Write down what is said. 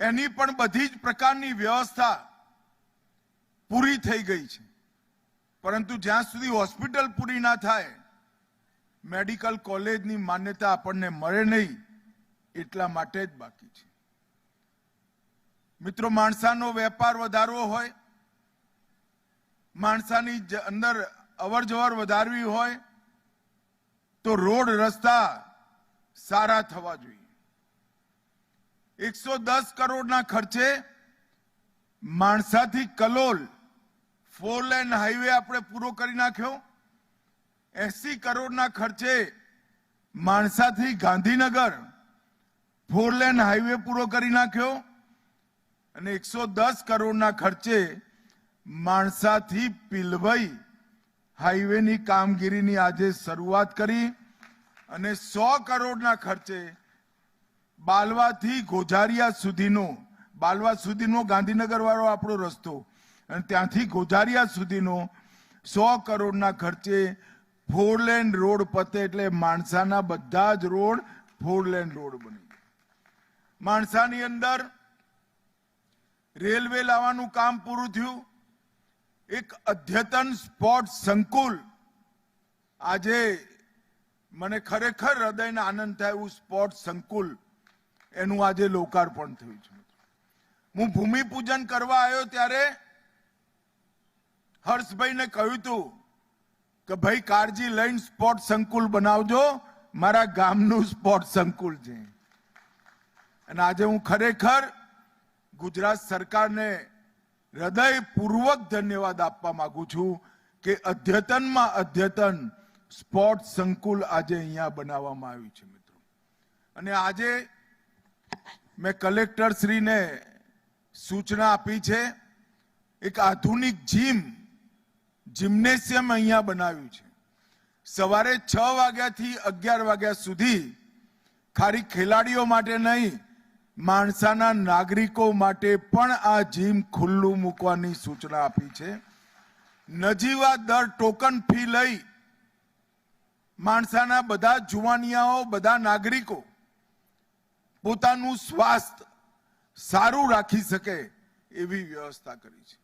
એની પણ બધી જ પ્રકારની વ્યવસ્થા પૂરી થઈ ગઈ છે, પરંતુ જ્યાં સુધી હોસ્પિટલ પૂરી ના થાય, મેડિકલ કોલેજની માન્યતા આપણને મળે નહીં, એટલા માટે જ બાકી છે. મિત્રો, માણસાનો વેપાર વધારવો હોય, માણસાની અંદર અવર જવર વધારવી હોય તો રોડ રસ્તા સારા થવા જોઈએ. 110 કરોડના ખર્ચે માણસાથી કલોલ 4 લેન હાઈવે આપણે પૂરો કરી નાખ્યો. 80 કરોડના ખર્ચે માણસાથી ગાંધીનગર 4 લેન હાઈવે પૂરો કરી નાખ્યો અને 110 કરોડના ખર્ચે માણસાથી પીલવઈ હાઈવેની કામગીરીની આજે શરૂઆત કરી અને 100 કરોડના ખર્ચે બાલવાથી ગોઝારિયા સુધીનો ગાંધીનગર વાળો આપણો રસ્તો અને ત્યાંથી ગોઝારિયા સુધીનો 100 કરોડના ખર્ચે 4 લેન રોડ પતે એટલે માણસાના બધા જ રોડ 4 લેન રોડ બની. માણસાની અંદર રેલવે લાવવાનું કામ પૂરું થયું. એક અદ્યતન સ્પોર્ટ્સ સંકુલ, આજે મને ખરેખર હૃદયને આનંદ થાય એવું સ્પોર્ટ્સ સંકુલ, એનું આજે લોકાર્પણ થયું છે. હું ભૂમિપૂજન કરવા આવ્યો ત્યારે હર્ષભાઈને કહ્યું હતું કે ભાઈ કાળજી લઈને સ્પોર્ટ્સ સંકુલ બનાવજો, મારા ગામનું સ્પોર્ટ્સ સંકુલ છે. અને આજે હું ખરેખર ગુજરાત સરકારને હૃદયપૂર્વક ધન્યવાદ આપવા માંગુ છું કે અદ્યતનમાં અદ્યતન સ્પોર્ટ્સ સંકુલ આજે અહીંયા બનાવવામાં આવ્યું છે. મિત્રો, અને આજે મેં કલેક્ટર શ્રીને સૂચના આપી છે, એક આધુનિક જિમ્નેશિયમ અહીંયા બનાવ્યું છે. સવારે 6 વાગ્યાથી 11 વાગ્યા સુધી ખાલી ખેલાડીઓ માટે નહીં, માણસાના નાગરિકો માટે પણ આ જીમ ખુલ્લું મૂકવાની સૂચના આપી છે. નજીવા દર ટોકન ફી લઈ માણસાના બધા જુવાનિયાઓ, બધા નાગરિકો પોતાનું સ્વાસ્થ્ય સારું રાખી શકે એવી વ્યવસ્થા કરી છે.